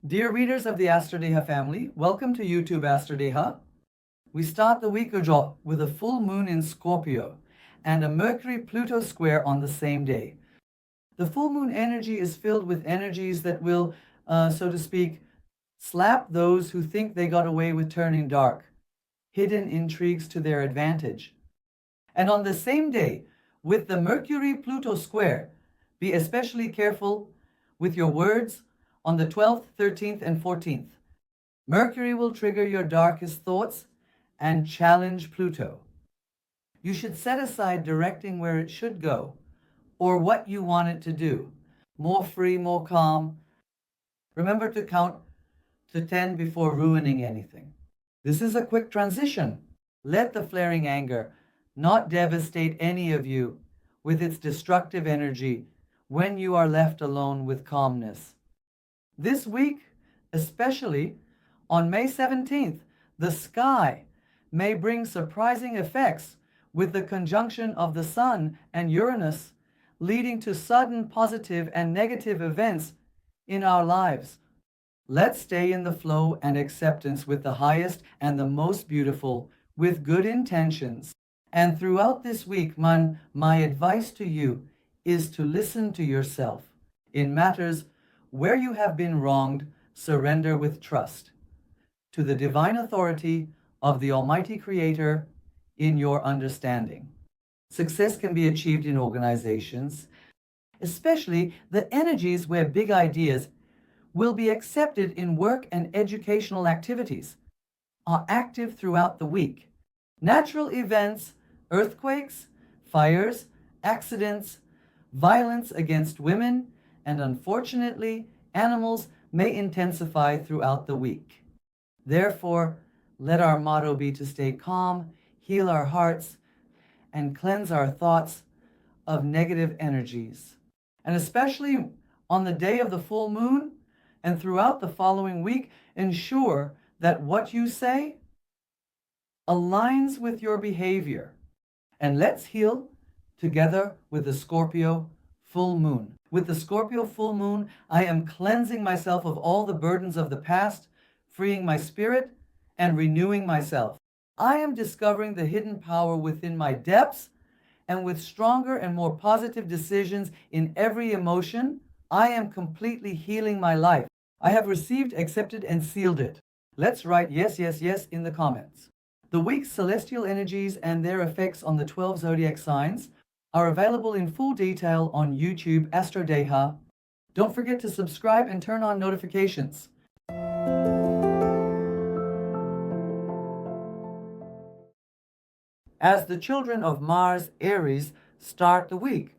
Dear readers of the AstrodehA family, welcome to YouTube AstrodehA. We start the week with a full moon in Scorpio and a Mercury-Pluto square on the same day. The full moon energy is filled with energies that will, so to speak, slap those who think they got away with turning dark, hidden intrigues to their advantage. And on the same day, with the Mercury-Pluto square, be especially careful with your words on the 12th, 13th, and 14th. Mercury will trigger your darkest thoughts and challenge Pluto. You should set aside directing where it should go or what you want it to do. More free, more calm. Remember to count to 10 before ruining anything. This is a quick transition. Let the flaring anger not devastate any of you with its destructive energy when you are left alone with calmness. This week, especially on May 17th, the sky may bring surprising effects with the conjunction of the Sun and Uranus, leading to sudden positive and negative events in our lives. Let's stay in the flow and acceptance with the highest and the most beautiful, with good intentions. And throughout this week, my advice to you is to listen to yourself. In matters where you have been wronged, surrender with trust to the divine authority of the Almighty Creator in your understanding. Success can be achieved in organizations, especially the energies where big ideas will be accepted in work and educational activities are active throughout the week. Natural events, earthquakes, fires, accidents, violence against women, and unfortunately, animals may intensify throughout the week. Therefore, let our motto be to stay calm, heal our hearts, and cleanse our thoughts of negative energies. And especially on the day of the full moon and throughout the following week, ensure that what you say aligns with your behavior. And let's heal together with the Scorpio full moon. With the Scorpio full moon, I am cleansing myself of all the burdens of the past, freeing my spirit, and renewing myself. I am discovering the hidden power within my depths, and with stronger and more positive decisions in every emotion, I am completely healing my life. I have received, accepted, and sealed it. Let's write yes, yes, yes in the comments. The week's celestial energies and their effects on the 12 zodiac signs are available in full detail on YouTube AstrodehA. Don't forget to subscribe and turn on notifications. As the children of Mars, Aries, start the week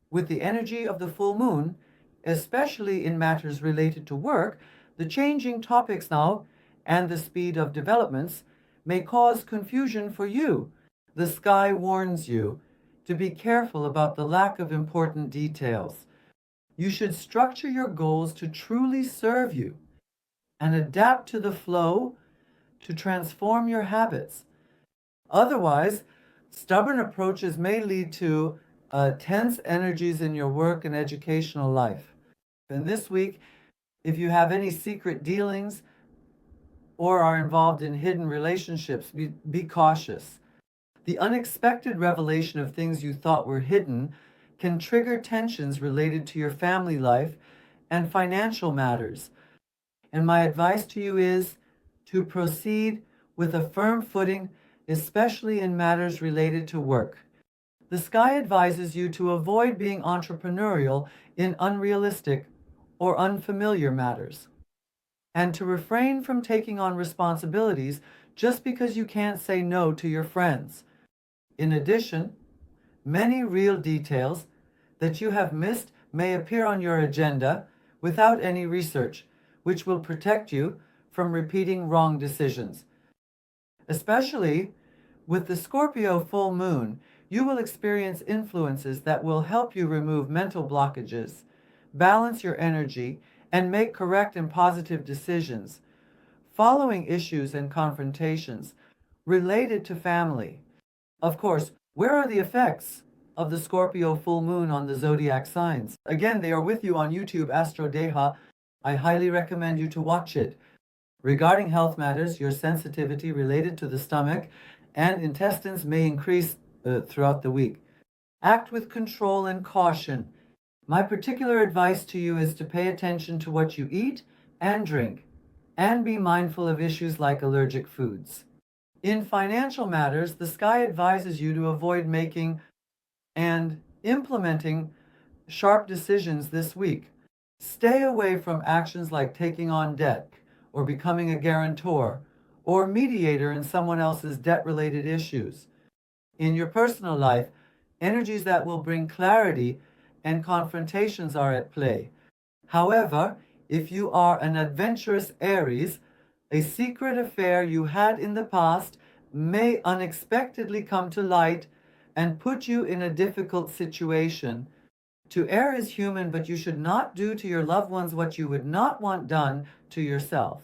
with the energy of the full moon, especially in matters related to work, the changing topics now and the speed of developments may cause confusion for you. The sky warns you to be careful about the lack of important details. You should structure your goals to truly serve you and adapt to the flow to transform your habits. Otherwise, stubborn approaches may lead to tense energies in your work and educational life. And this week, if you have any secret dealings or are involved in hidden relationships, be cautious. The unexpected revelation of things you thought were hidden can trigger tensions related to your family life and financial matters. And my advice to you is to proceed with a firm footing, especially in matters related to work. The sky advises you to avoid being entrepreneurial in unrealistic or unfamiliar matters, and to refrain from taking on responsibilities just because you can't say no to your friends. In addition, many real details that you have missed may appear on your agenda without any research, which will protect you from repeating wrong decisions. Especially with the Scorpio full moon, you will experience influences that will help you remove mental blockages, balance your energy, and make correct and positive decisions following issues and confrontations related to family. Of course, where are the effects of the Scorpio full moon on the zodiac signs? Again, they are with you on YouTube AstrodehA. I highly recommend you to watch it. Regarding health matters, your sensitivity related to the stomach and intestines may increase throughout the week. Act with control and caution. My particular advice to you is to pay attention to what you eat and drink, and be mindful of issues like allergic foods. In financial matters, the sky advises you to avoid making and implementing sharp decisions this week. Stay away from actions like taking on debt or becoming a guarantor or mediator in someone else's debt-related issues. In your personal life, energies that will bring clarity and confrontations are at play. However, if you are an adventurous Aries, a secret affair you had in the past may unexpectedly come to light and put you in a difficult situation. To err is human, but you should not do to your loved ones what you would not want done to yourself.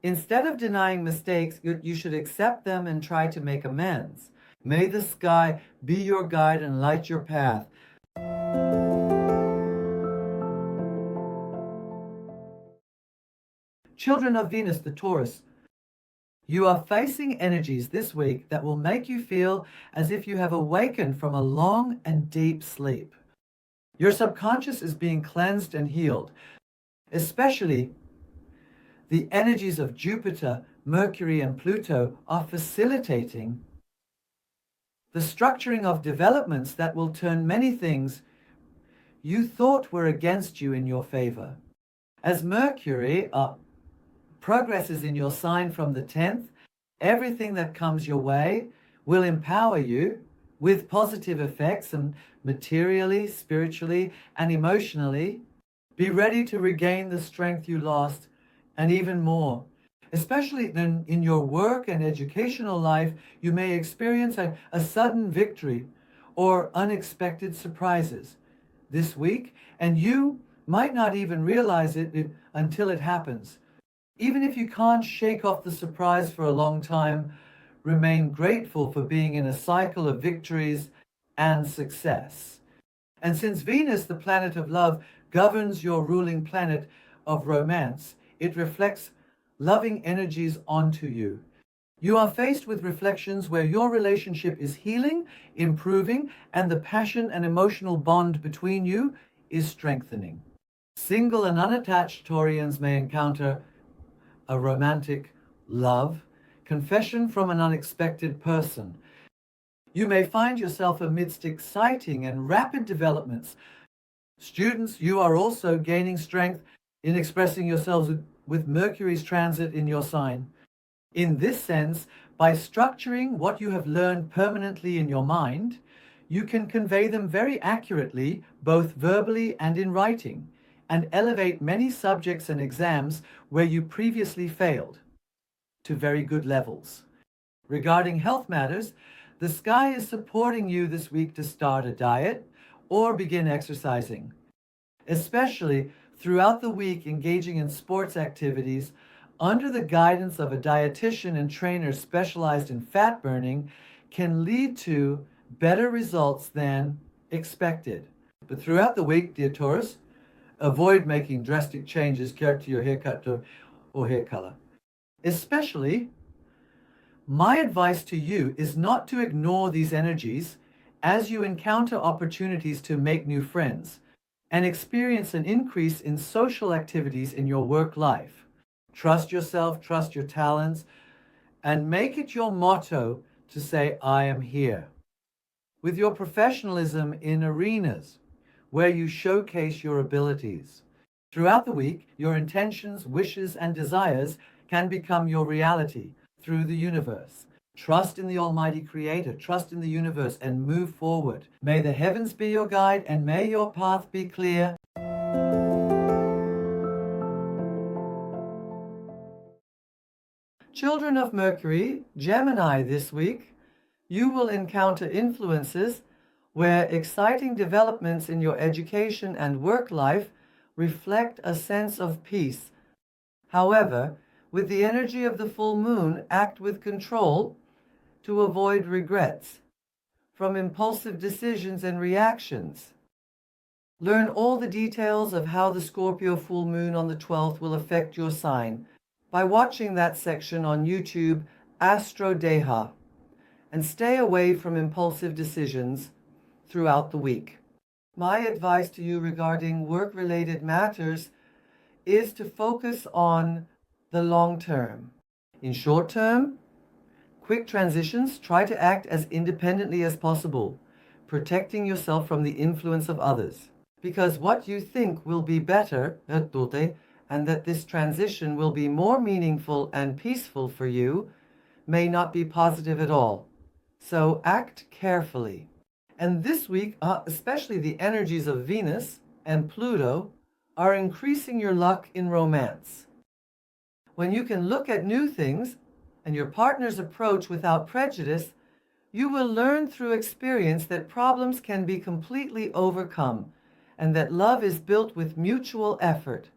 Instead of denying mistakes, you should accept them and try to make amends. May the sky be your guide and light your path. Children of Venus, the Taurus, you are facing energies this week that will make you feel as if you have awakened from a long and deep sleep. Your subconscious is being cleansed and healed, especially the energies of Jupiter, Mercury, and Pluto are facilitating the structuring of developments that will turn many things you thought were against you in your favor. As Mercury progresses in your sign from the 10th, everything that comes your way will empower you with positive effects, and materially, spiritually, and emotionally. Be ready to regain the strength you lost and even more. Especially in your work and educational life, you may experience a sudden victory or unexpected surprises this week, and you might not even realize it until it happens. Even if you can't shake off the surprise for a long time, remain grateful for being in a cycle of victories and success. And since Venus, the planet of love, governs your ruling planet of romance, it reflects loving energies onto you. You are faced with reflections where your relationship is healing, improving, and the passion and emotional bond between you is strengthening. Single and unattached Taurians may encounter a romantic love, confession from an unexpected person. You may find yourself amidst exciting and rapid developments. Students, you are also gaining strength in expressing yourselves with Mercury's transit in your sign. In this sense, by structuring what you have learned permanently in your mind, you can convey them very accurately, both verbally and in writing, and elevate many subjects and exams where you previously failed to very good levels. Regarding health matters, the sky is supporting you this week to start a diet or begin exercising. Especially throughout the week, engaging in sports activities under the guidance of a dietitian and trainer specialized in fat burning can lead to better results than expected. But throughout the week, dear Taurus, avoid making drastic changes to your haircut or hair color. Especially, my advice to you is not to ignore these energies as you encounter opportunities to make new friends and experience an increase in social activities in your work life. Trust yourself, trust your talents, and make it your motto to say, I am here. With your professionalism in arenas where you showcase your abilities. Throughout the week, your intentions, wishes, and desires can become your reality through the universe. Trust in the Almighty Creator, trust in the universe, and move forward. May the heavens be your guide, and may your path be clear. Children of Mercury, Gemini this week, you will encounter influences where exciting developments in your education and work life reflect a sense of peace. However, with the energy of the full moon, act with control to avoid regrets from impulsive decisions and reactions. Learn all the details of how the Scorpio full moon on the 12th will affect your sign by watching that section on YouTube, AstrodehA, and stay away from impulsive decisions throughout the week. My advice to you regarding work-related matters is to focus on the long term. In short term, quick transitions, try to act as independently as possible, protecting yourself from the influence of others. Because what you think will be better, and that this transition will be more meaningful and peaceful for you, may not be positive at all. So act carefully. And this week, especially the energies of Venus and Pluto are increasing your luck in romance. When you can look at new things and your partner's approach without prejudice, you will learn through experience that problems can be completely overcome and that love is built with mutual effort.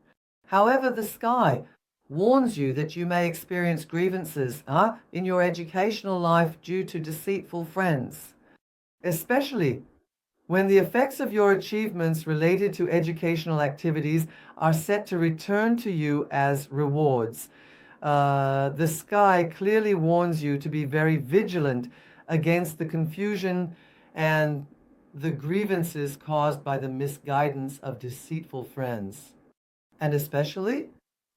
However, the sky warns you that you may experience grievances in your educational life due to deceitful friends, especially when the effects of your achievements related to educational activities are set to return to you as rewards. The sky clearly warns you to be very vigilant against the confusion and the grievances caused by the misguidance of deceitful friends. And especially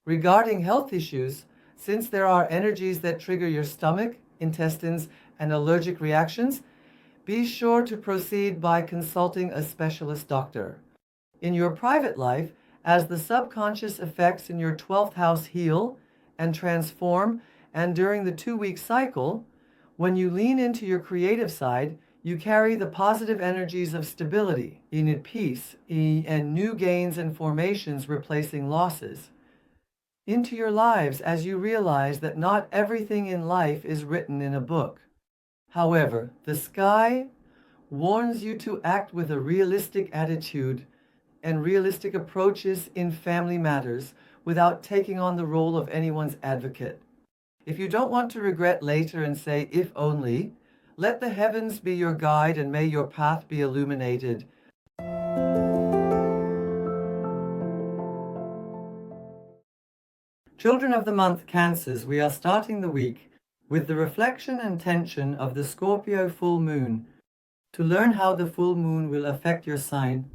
regarding health issues, since there are energies that trigger your stomach, intestines, and allergic reactions, be sure to proceed by consulting a specialist doctor. In your private life, as the subconscious effects in your 12th house heal and transform, and during the 2-week cycle, when you lean into your creative side, you carry the positive energies of stability, inner peace, and new gains and formations replacing losses into your lives as you realize that not everything in life is written in a book. However, the sky warns you to act with a realistic attitude and realistic approaches in family matters without taking on the role of anyone's advocate. If you don't want to regret later and say, if only, let the heavens be your guide and may your path be illuminated. Children of the month, Cancers, we are starting the week with the reflection and tension of the Scorpio full moon. To learn how the full moon will affect your sign,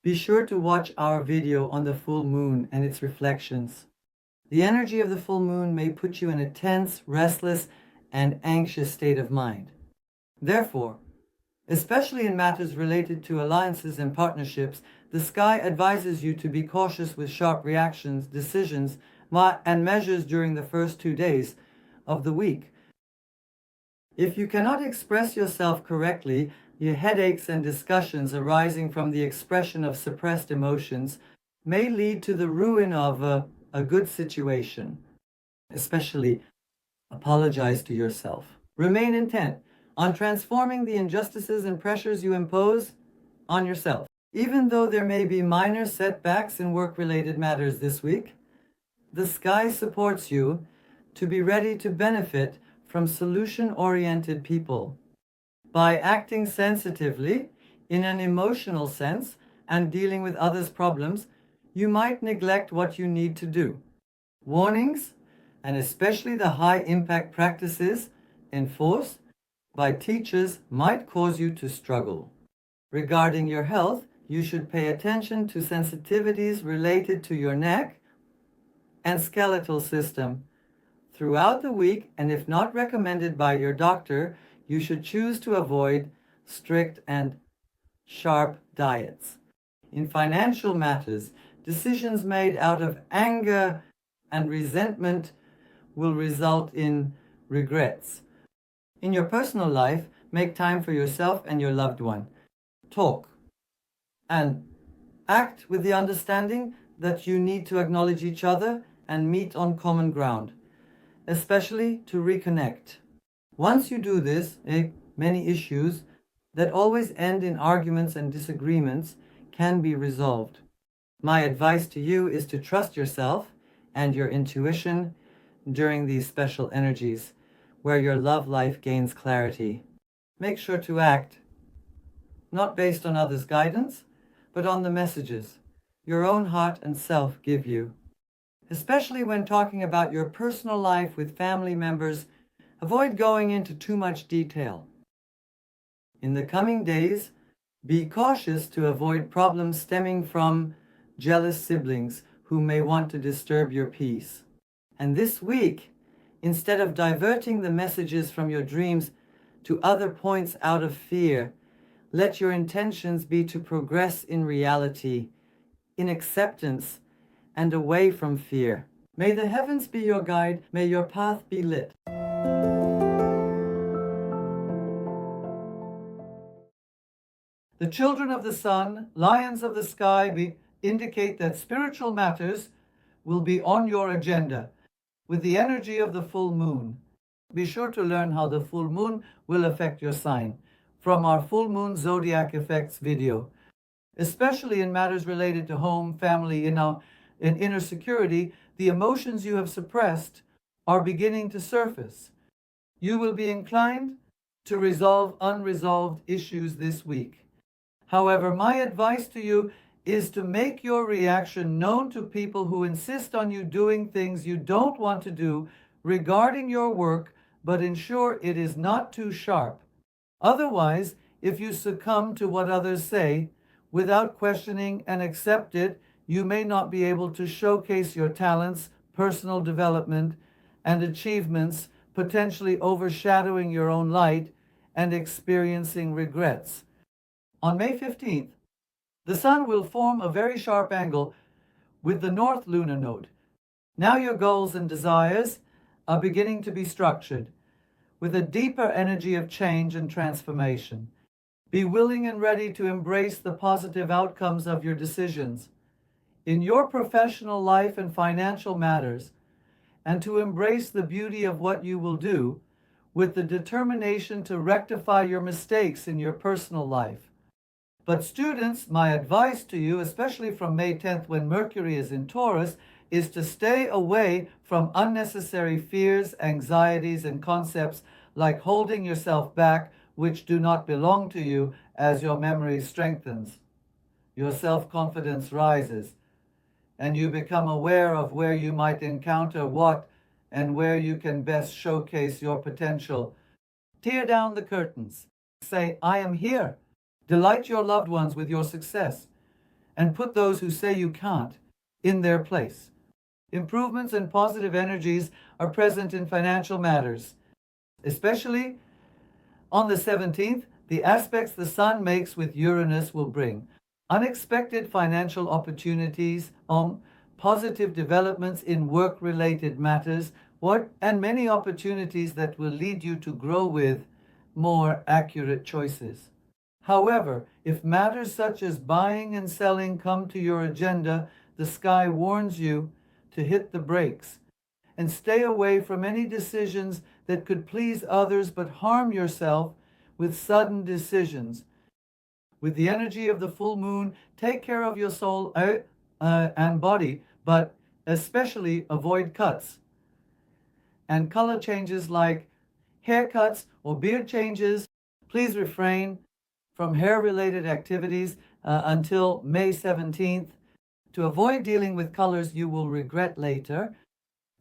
be sure to watch our video on the full moon and its reflections. The energy of the full moon may put you in a tense, restless, and anxious state of mind. Therefore, especially in matters related to alliances and partnerships, the sky advises you to be cautious with sharp reactions, decisions, and measures during the first 2 days of the week. If you cannot express yourself correctly, your headaches and discussions arising from the expression of suppressed emotions may lead to the ruin of a good situation. Especially, apologize to yourself. Remain intent on transforming the injustices and pressures you impose on yourself. Even though there may be minor setbacks in work-related matters this week, the sky supports you to be ready to benefit from solution-oriented people. By acting sensitively, in an emotional sense, and dealing with others' problems, you might neglect what you need to do. Warnings, and especially the high-impact practices enforced by teachers, might cause you to struggle. Regarding your health, you should pay attention to sensitivities related to your neck and skeletal system throughout the week, and if not recommended by your doctor, you should choose to avoid strict and sharp diets. In financial matters, decisions made out of anger and resentment will result in regrets. In your personal life, make time for yourself and your loved one. Talk and act with the understanding that you need to acknowledge each other and meet on common ground, especially to reconnect. Once you do this, many issues that always end in arguments and disagreements can be resolved. My advice to you is to trust yourself and your intuition during these special energies, where your love life gains clarity. Make sure to act not based on others' guidance, but on the messages your own heart and self give you. Especially when talking about your personal life with family members, avoid going into too much detail. In the coming days, be cautious to avoid problems stemming from jealous siblings who may want to disturb your peace. And this week, instead of diverting the messages from your dreams to other points out of fear, let your intentions be to progress in reality, in acceptance, and away from fear. May the heavens be your guide. May your path be lit. The children of the sun, lions of the sky, indicate that spiritual matters will be on your agenda with the energy of the full moon. Be sure to learn how the full moon will affect your sign from our full moon zodiac effects video, especially in matters related to home, family, and inner security. The emotions you have suppressed are beginning to surface. You will be inclined to resolve unresolved issues this week. However, my advice to you is to make your reaction known to people who insist on you doing things you don't want to do regarding your work, but ensure it is not too sharp. Otherwise, if you succumb to what others say without questioning and accept it, you may not be able to showcase your talents, personal development, and achievements, potentially overshadowing your own light and experiencing regrets. On May 15th, the sun will form a very sharp angle with the north lunar node. Now your goals and desires are beginning to be structured with a deeper energy of change and transformation. Be willing and ready to embrace the positive outcomes of your decisions in your professional life and financial matters, and to embrace the beauty of what you will do with the determination to rectify your mistakes in your personal life. But students, my advice to you, especially from May 10th when Mercury is in Taurus, is to stay away from unnecessary fears, anxieties, and concepts like holding yourself back, which do not belong to you, as your memory strengthens. Your self-confidence rises, and you become aware of where you might encounter what and where you can best showcase your potential. Tear down the curtains. Say, I am here. Delight your loved ones with your success, and put those who say you can't in their place. Improvements and positive energies are present in financial matters, especially on the 17th. The aspects the sun makes with Uranus will bring unexpected financial opportunities, positive developments in work-related matters, and many opportunities that will lead you to grow with more accurate choices. However, if matters such as buying and selling come to your agenda, the sky warns you to hit the brakes and stay away from any decisions that could please others but harm yourself with sudden decisions. With the energy of the full moon, take care of your soul and body, but especially avoid cuts and color changes like haircuts or beard changes. Please refrain from hair-related activities until May 17th to avoid dealing with colors you will regret later,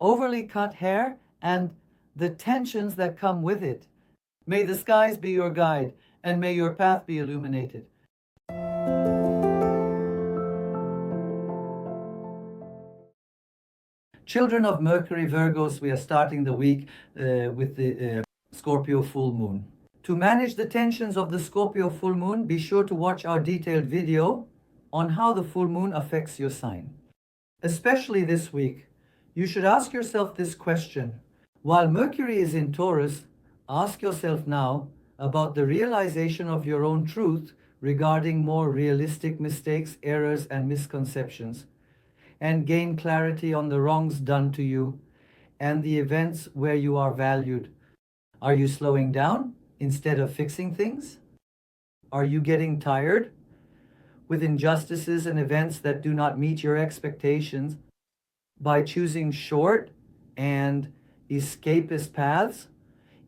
overly cut hair, and the tensions that come with it. May the skies be your guide, and may your path be illuminated. Children of Mercury, Virgos, we are starting the week with the Scorpio Full Moon. To manage the tensions of the Scorpio Full Moon, be sure to watch our detailed video on how the full moon affects your sign. Especially this week, you should ask yourself this question. While Mercury is in Taurus, ask yourself now about the realization of your own truth regarding more realistic mistakes, errors, and misconceptions, and gain clarity on the wrongs done to you and the events where you are valued. Are you slowing down instead of fixing things? Are you getting tired with injustices and events that do not meet your expectations by choosing short and escapist paths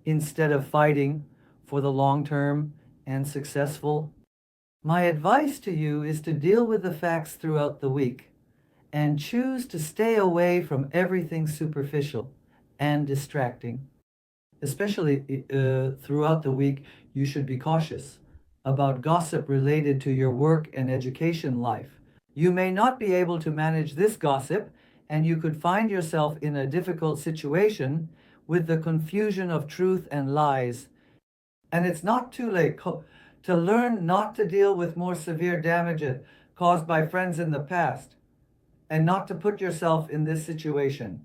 instead of fighting for the long term and successful My advice to you is to deal with the facts throughout the week and choose to stay away from everything superficial and distracting. Especially throughout the week, you should be cautious about gossip related to your work and education life. You may not be able to manage this gossip, and you could find yourself in a difficult situation with the confusion of truth and lies. And it's not too late to learn not to deal with more severe damages caused by friends in the past and not to put yourself in this situation.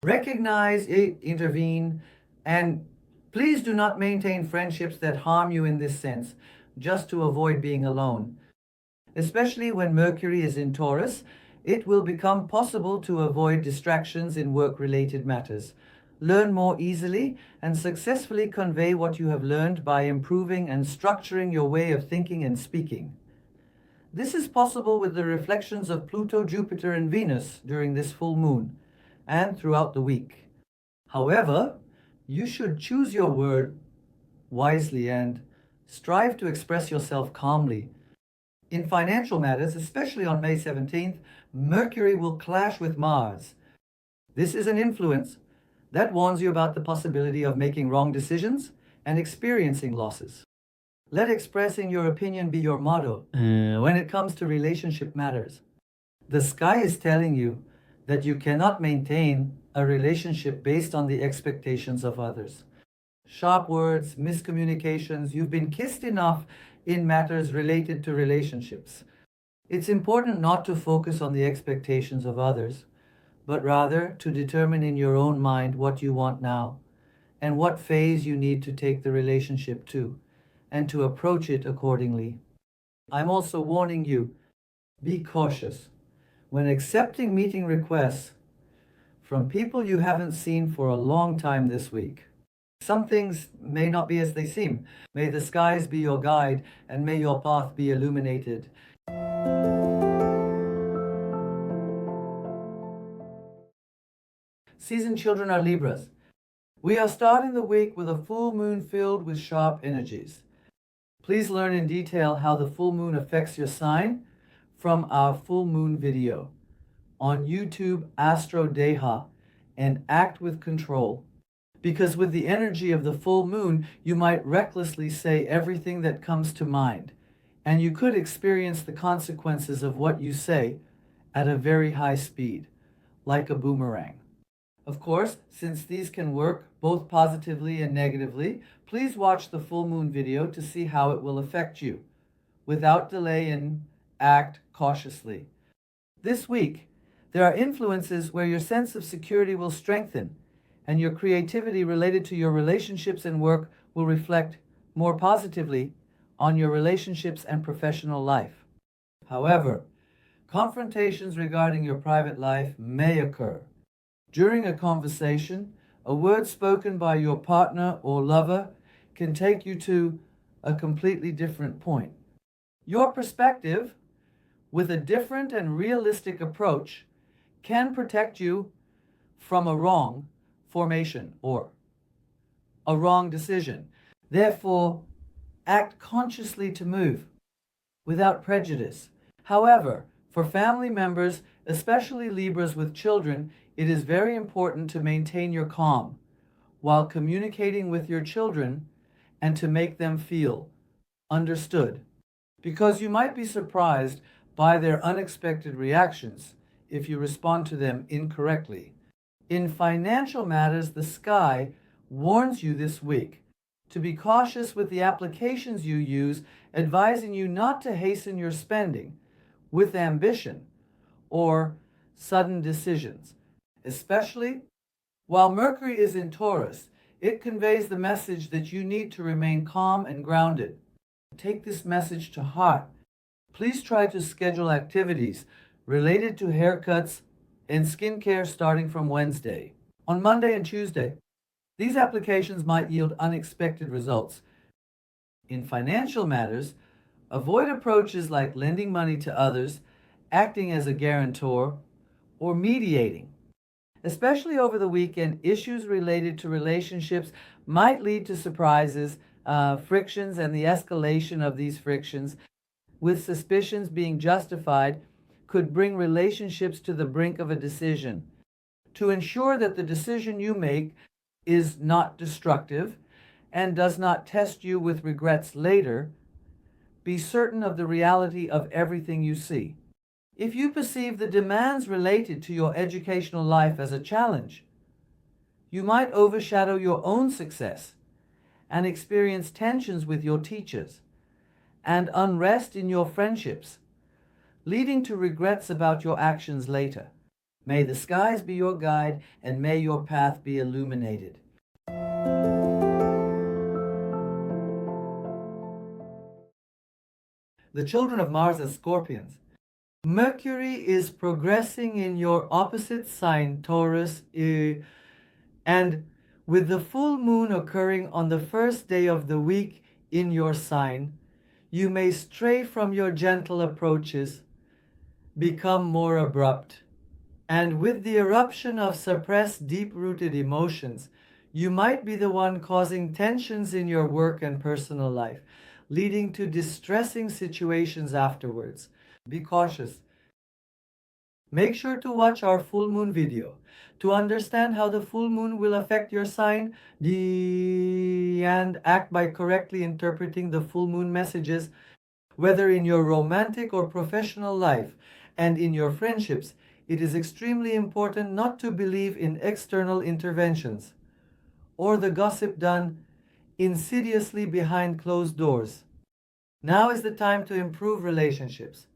Recognize it, intervene, and please do not maintain friendships that harm you in this sense, just to avoid being alone. Especially when Mercury is in Taurus, it will become possible to avoid distractions in work-related matters. Learn more easily and successfully convey what you have learned by improving and structuring your way of thinking and speaking. This is possible with the reflections of Pluto, Jupiter, and Venus during this full moon and throughout the week. However, you should choose your word wisely and strive to express yourself calmly. In financial matters, especially on May 17th, Mercury will clash with Mars. This is an influence that warns you about the possibility of making wrong decisions and experiencing losses. Let expressing your opinion be your motto when it comes to relationship matters. The sky is telling you that you cannot maintain a relationship based on the expectations of others. Sharp words, miscommunications, you've been kissed enough in matters related to relationships. It's important not to focus on the expectations of others, but rather to determine in your own mind what you want now and what phase you need to take the relationship to, and to approach it accordingly. I'm also warning you, be cautious when accepting meeting requests from people you haven't seen for a long time this week. Some things may not be as they seem. May the skies be your guide, and may your path be illuminated. Seasoned children are Libras. We are starting the week with a full moon filled with sharp energies. Please learn in detail how the full moon affects your sign from our full moon video on YouTube, AstrodehA, and act with control. Because with the energy of the full moon, you might recklessly say everything that comes to mind, and you could experience the consequences of what you say at a very high speed, like a boomerang. Of course, since these can work both positively and negatively, please watch the full moon video to see how it will affect you. Without delay, and act cautiously. This week, there are influences where your sense of security will strengthen, and your creativity related to your relationships and work will reflect more positively on your relationships and professional life. However, confrontations regarding your private life may occur. During a conversation, a word spoken by your partner or lover can take you to a completely different point. Your perspective, with a different and realistic approach, can protect you from a wrong formation or a wrong decision. Therefore, act consciously to move without prejudice. However, for family members, especially Libras with children, it is very important to maintain your calm while communicating with your children and to make them feel understood, because you might be surprised by their unexpected reactions if you respond to them incorrectly. In financial matters, the sky warns you this week to be cautious with the applications you use, advising you not to hasten your spending with ambition or sudden decisions. Especially while Mercury is in Taurus, it conveys the message that you need to remain calm and grounded. Take this message to heart. Please try to schedule activities related to haircuts and skincare starting from Wednesday. On Monday and Tuesday, these applications might yield unexpected results. In financial matters, avoid approaches like lending money to others, acting as a guarantor, or mediating. Especially over the weekend, issues related to relationships might lead to surprises, frictions, and the escalation of these frictions. with suspicions being justified, could bring relationships to the brink of a decision. To ensure that the decision you make is not destructive and does not test you with regrets later, be certain of the reality of everything you see. If you perceive the demands related to your educational life as a challenge, you might overshadow your own success and experience tensions with your teachers and unrest in your friendships, leading to regrets about your actions later. May the skies be your guide and may your path be illuminated. The children of Mars as Scorpions. Mercury is progressing in your opposite sign, Taurus, and with the full moon occurring on the first day of the week in your sign, you may stray from your gentle approaches, become more abrupt. And with the eruption of suppressed, deep-rooted emotions, you might be the one causing tensions in your work and personal life, leading to distressing situations afterwards. Be cautious. Make sure to watch our full moon video to understand how the full moon will affect your sign and act by correctly interpreting the full moon messages, whether in your romantic or professional life and in your friendships. It is extremely important not to believe in external interventions or the gossip done insidiously behind closed doors. Now is the time to improve relationships,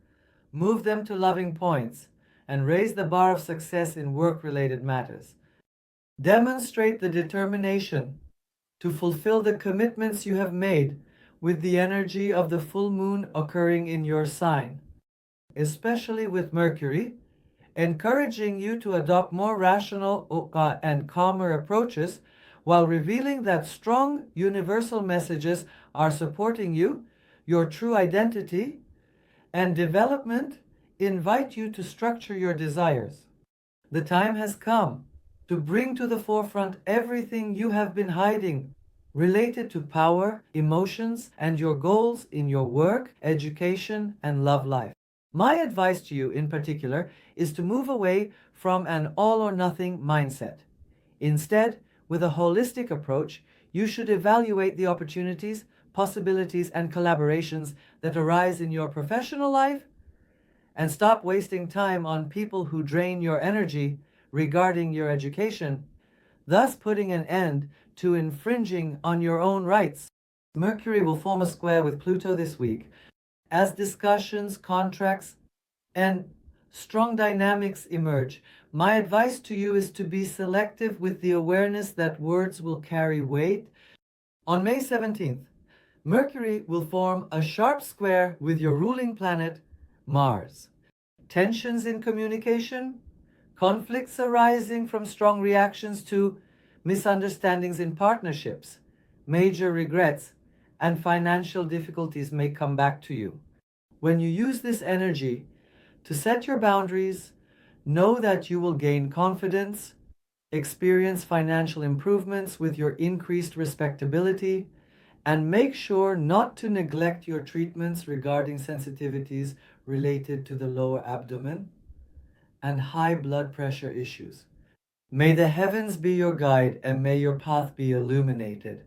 move them to loving points, and raise the bar of success in work-related matters. Demonstrate the determination to fulfill the commitments you have made with the energy of the full moon occurring in your sign, especially with Mercury, encouraging you to adopt more rational and calmer approaches while revealing that strong universal messages are supporting you, your true identity, and development invite you to structure your desires. The time has come to bring to the forefront everything you have been hiding related to power, emotions, and your goals in your work, education, and love life. My advice to you in particular is to move away from an all-or-nothing mindset. Instead, with a holistic approach, you should evaluate the opportunities, possibilities, and collaborations that arise in your professional life and stop wasting time on people who drain your energy regarding your education, thus putting an end to infringing on your own rights. Mercury will form a square with Pluto this week, as discussions, contracts, and strong dynamics emerge. My advice to you is to be selective with the awareness that words will carry weight. On May 17th, Mercury will form a sharp square with your ruling planet, Mars. Tensions in communication, conflicts arising from strong reactions to misunderstandings in partnerships, major regrets, and financial difficulties may come back to you. When you use this energy to set your boundaries, know that you will gain confidence, experience financial improvements with your increased respectability, and make sure not to neglect your treatments regarding sensitivities related to the lower abdomen and high blood pressure issues. May the heavens be your guide and may your path be illuminated.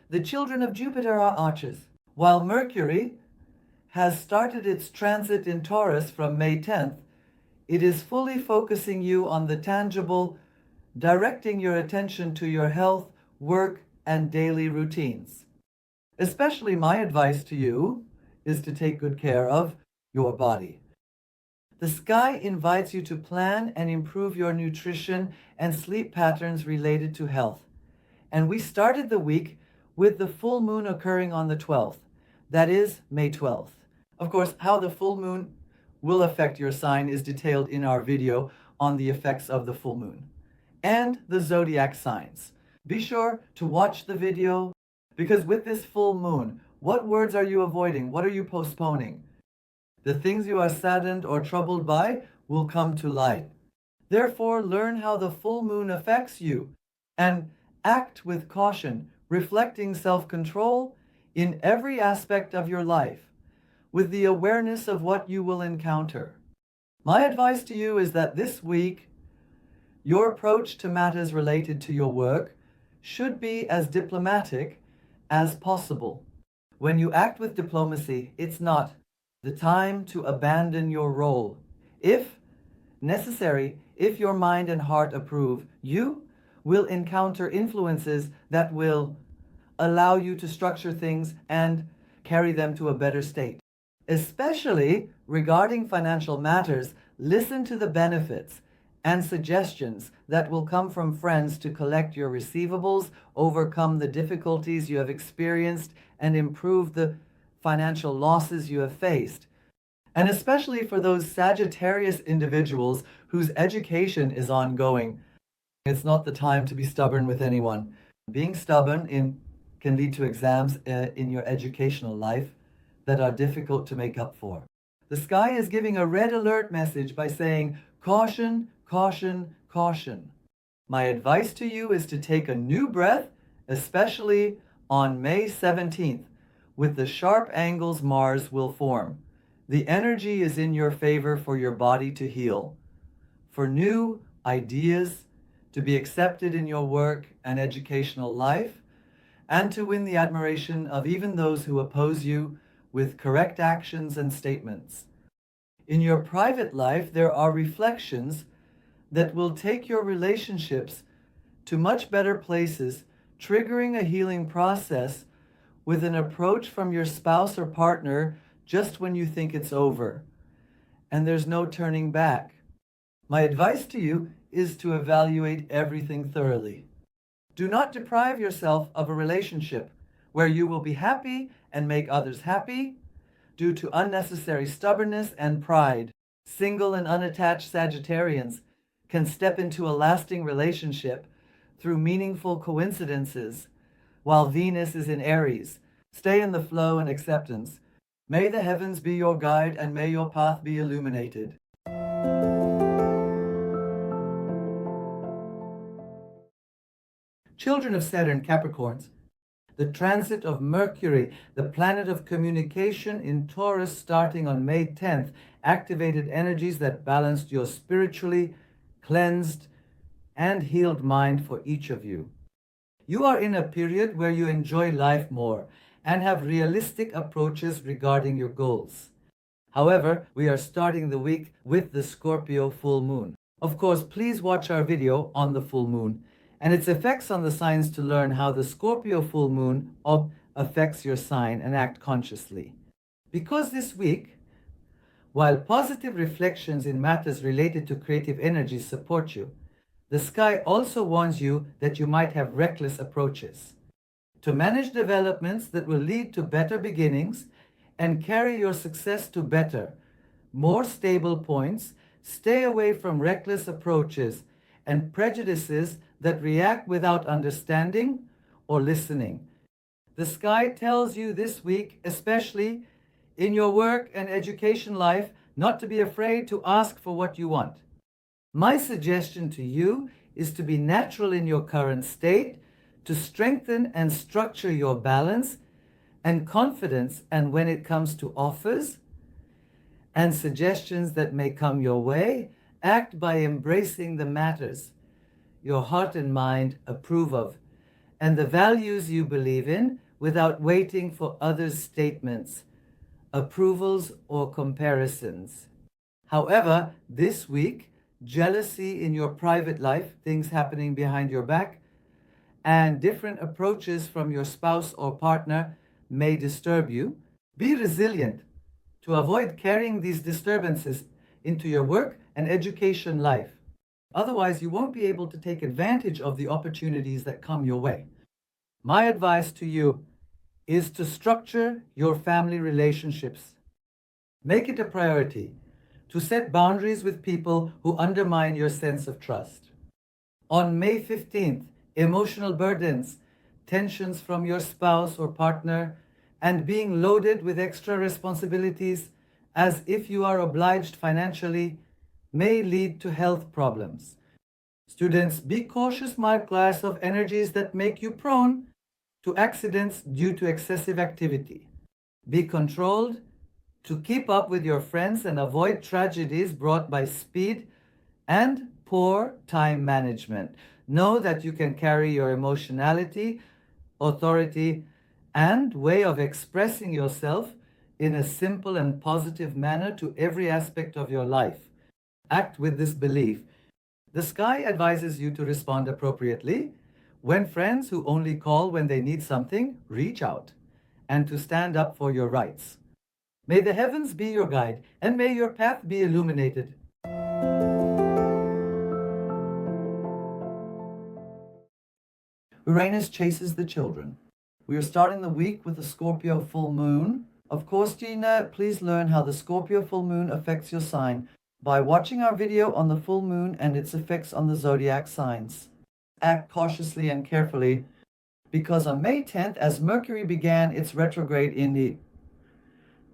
The children of Jupiter are archers. While Mercury has started its transit in Taurus from May 10th, it is fully focusing you on the tangible, directing your attention to your health, work, and daily routines. Especially my advice to you is to take good care of your body. The sky invites you to plan and improve your nutrition and sleep patterns related to health. And we started the week with the full moon occurring on the 12th. That is May 12th. Of course, how the full moon will affect your sign is detailed in our video on the effects of the full moon and the zodiac signs. Be sure to watch the video because with this full moon, what words are you avoiding? What are you postponing? The things you are saddened or troubled by will come to light. Therefore, learn how the full moon affects you and Act with caution, reflecting self-control in every aspect of your life, with the awareness of what you will encounter. My advice to you is that this week, your approach to matters related to your work should be as diplomatic as possible. When you act with diplomacy, it's not the time to abandon your role. If necessary, if your mind and heart approve, you will encounter influences that will allow you to structure things and carry them to a better state. Especially regarding financial matters, listen to the benefits and suggestions that will come from friends to collect your receivables, overcome the difficulties you have experienced, and improve the financial losses you have faced. And especially for those Sagittarius individuals whose education is ongoing, it's not the time to be stubborn with anyone. Being stubborn can lead to exams in your educational life that are difficult to make up for. The sky is giving a red alert message by saying, caution, caution, caution. My advice to you is to take a new breath, especially on May 17th, with the sharp angles Mars will form. The energy is in your favor for your body to heal, for new ideas to be accepted in your work and educational life, and to win the admiration of even those who oppose you with correct actions and statements. In your private life, there are reflections that will take your relationships to much better places, triggering a healing process with an approach from your spouse or partner just when you think it's over, and there's no turning back. My advice to you is to evaluate everything thoroughly. Do not deprive yourself of a relationship where you will be happy and make others happy due to unnecessary stubbornness and pride. Single and unattached Sagittarians can step into a lasting relationship through meaningful coincidences, while Venus is in Aries. Stay in the flow and acceptance. May the heavens be your guide and may your path be illuminated. Children of Saturn, Capricorns, the transit of Mercury, the planet of communication in Taurus starting on May 10th, activated energies that balanced your spiritually cleansed and healed mind for each of you. You are in a period where you enjoy life more and have realistic approaches regarding your goals. However, we are starting the week with the Scorpio Full Moon. Of course, please watch our video on the full moon and its effects on the signs to learn how the Scorpio Full Moon affects your sign and act consciously. Because this week, while positive reflections in matters related to creative energies support you, the sky also warns you that you might have reckless approaches. To manage developments that will lead to better beginnings and carry your success to better, more stable points, stay away from reckless approaches and prejudices that react without understanding or listening. The sky tells you this week, especially in your work and education life, not to be afraid to ask for what you want. My suggestion to you is to be natural in your current state, to strengthen and structure your balance and confidence, and when it comes to offers and suggestions that may come your way, act by embracing the matters your heart and mind approve of and the values you believe in without waiting for others' statements, approvals, or comparisons. However, this week, jealousy in your private life, things happening behind your back, and different approaches from your spouse or partner may disturb you. Be resilient to avoid carrying these disturbances into your work and education life. Otherwise, you won't be able to take advantage of the opportunities that come your way. My advice to you is to structure your family relationships. Make it a priority to set boundaries with people who undermine your sense of trust. On May 15th, emotional burdens, tensions from your spouse or partner, and being loaded with extra responsibilities as if you are obliged financially may lead to health problems. Students, be cautious, my class, of energies that make you prone to accidents due to excessive activity. Be controlled to keep up with your friends and avoid tragedies brought by speed and poor time management. Know that you can carry your emotionality, authority, and way of expressing yourself in a simple and positive manner to every aspect of your life. Act with this belief. The sky advises you to respond appropriately when friends who only call when they need something reach out, and to stand up for your rights. May the heavens be your guide, and may your path be illuminated. Uranus chases the children. We are starting the week with the Scorpio Full Moon. Of course, Gina, please learn how the Scorpio Full Moon affects your sign by watching our video on the full moon and its effects on the zodiac signs. Act cautiously and carefully, because on May 10th, as Mercury began its retrograde in the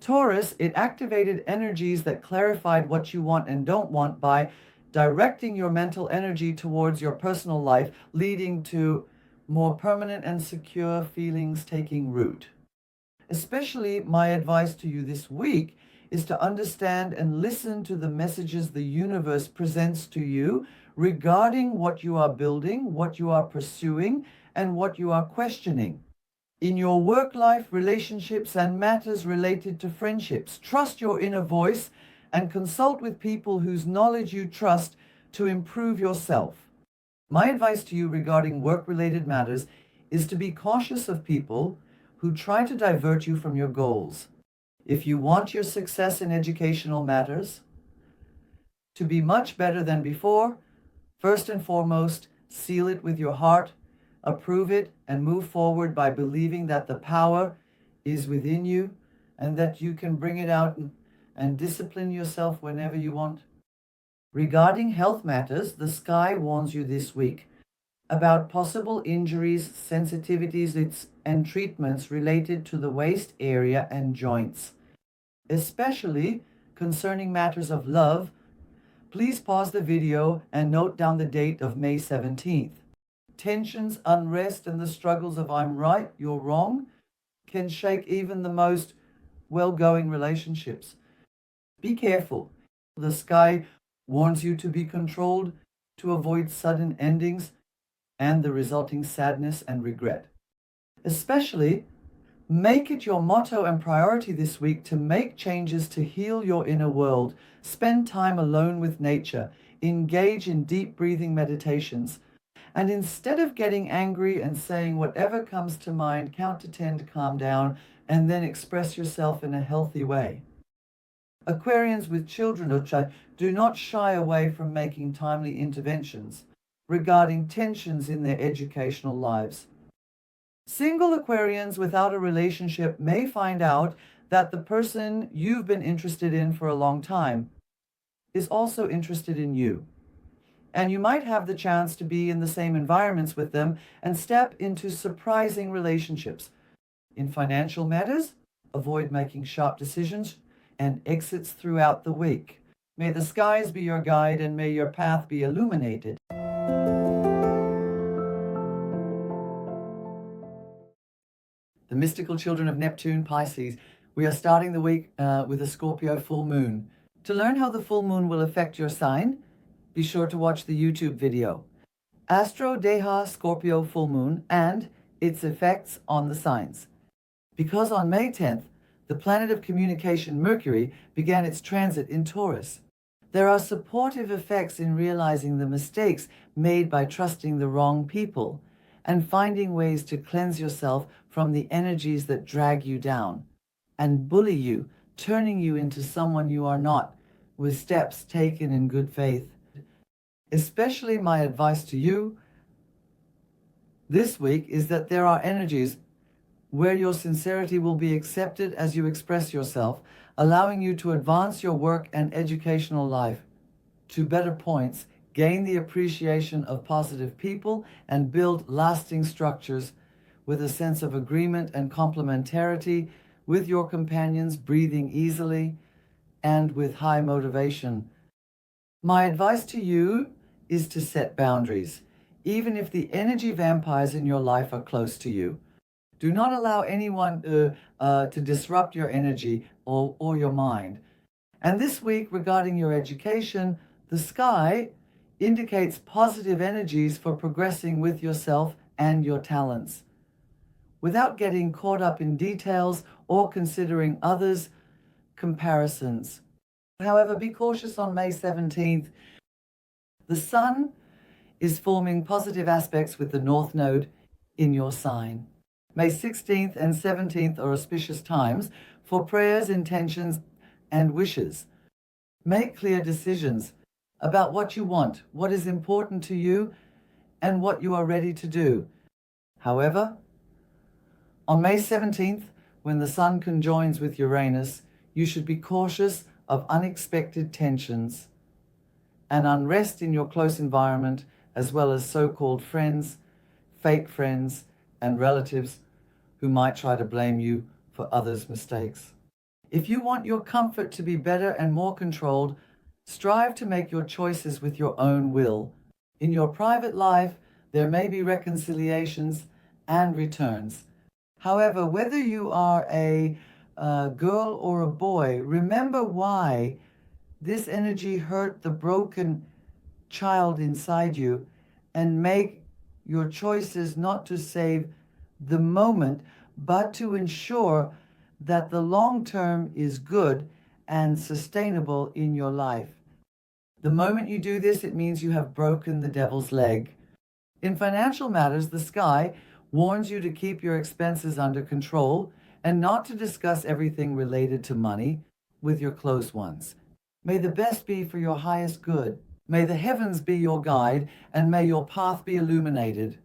Taurus, it activated energies that clarified what you want and don't want by directing your mental energy towards your personal life, leading to more permanent and secure feelings taking root. Especially my advice to you this week is to understand and listen to the messages the universe presents to you regarding what you are building, what you are pursuing, and what you are questioning. In your work life, relationships, and matters related to friendships, trust your inner voice and consult with people whose knowledge you trust to improve yourself. My advice to you regarding work-related matters is to be cautious of people who try to divert you from your goals. If you want your success in educational matters to be much better than before, first and foremost, seal it with your heart, approve it, and move forward by believing that the power is within you and that you can bring it out and discipline yourself whenever you want. Regarding health matters, the sky warns you this week about possible injuries, sensitivities, and treatments related to the waist area and joints. Especially concerning matters of love, please pause the video and note down the date of May 17th. Tensions, unrest, and the struggles of I'm right, you're wrong can shake even the most well-going relationships. Be careful. The sky warns you to be controlled, to avoid sudden endings and the resulting sadness and regret. Especially, make it your motto and priority this week to make changes to heal your inner world. Spend time alone with nature. Engage in deep breathing meditations. And instead of getting angry and saying whatever comes to mind, count to 10 to calm down, and then express yourself in a healthy way. Aquarians with children do not shy away from making timely interventions regarding tensions in their educational lives. Single Aquarians without a relationship may find out that the person you've been interested in for a long time is also interested in you. And you might have the chance to be in the same environments with them and step into surprising relationships. In financial matters, avoid making sharp decisions and exits throughout the week. May the skies be your guide and may your path be illuminated. The mystical children of Neptune, Pisces. We are starting the week with a Scorpio full moon. To learn how the full moon will affect your sign, be sure to watch the YouTube video, AstrodehA Scorpio Full Moon and its effects on the signs. Because on May 10th, the planet of communication, Mercury, began its transit in Taurus. There are supportive effects in realizing the mistakes made by trusting the wrong people and finding ways to cleanse yourself from the energies that drag you down and bully you, turning you into someone you are not, with steps taken in good faith. Especially my advice to you this week is that there are energies where your sincerity will be accepted as you express yourself, allowing you to advance your work and educational life to better points, gain the appreciation of positive people, and build lasting structures with a sense of agreement and complementarity with your companions, breathing easily and with high motivation. My advice to you is to set boundaries, even if the energy vampires in your life are close to you. Do not allow anyone to disrupt your energy or your mind. And this week, regarding your education, the sky indicates positive energies for progressing with yourself and your talents, without getting caught up in details or considering others' comparisons. However, be cautious on May 17th. The Sun is forming positive aspects with the North Node in your sign. May 16th and 17th are auspicious times for prayers, intentions, and wishes. Make clear decisions about what you want, what is important to you, and what you are ready to do. However, on May 17th, when the Sun conjoins with Uranus, you should be cautious of unexpected tensions and unrest in your close environment, as well as so-called friends, fake friends, and relatives who might try to blame you for others' mistakes. If you want your comfort to be better and more controlled, strive to make your choices with your own will. In your private life, there may be reconciliations and returns. However, whether you are a girl or a boy, remember why this energy hurt the broken child inside you, and make your choices not to save the moment, but to ensure that the long term is good and sustainable in your life. The moment you do this, it means you have broken the devil's leg. In financial matters, the sky warns you to keep your expenses under control and not to discuss everything related to money with your close ones. May the best be for your highest good. May the heavens be your guide, and may your path be illuminated.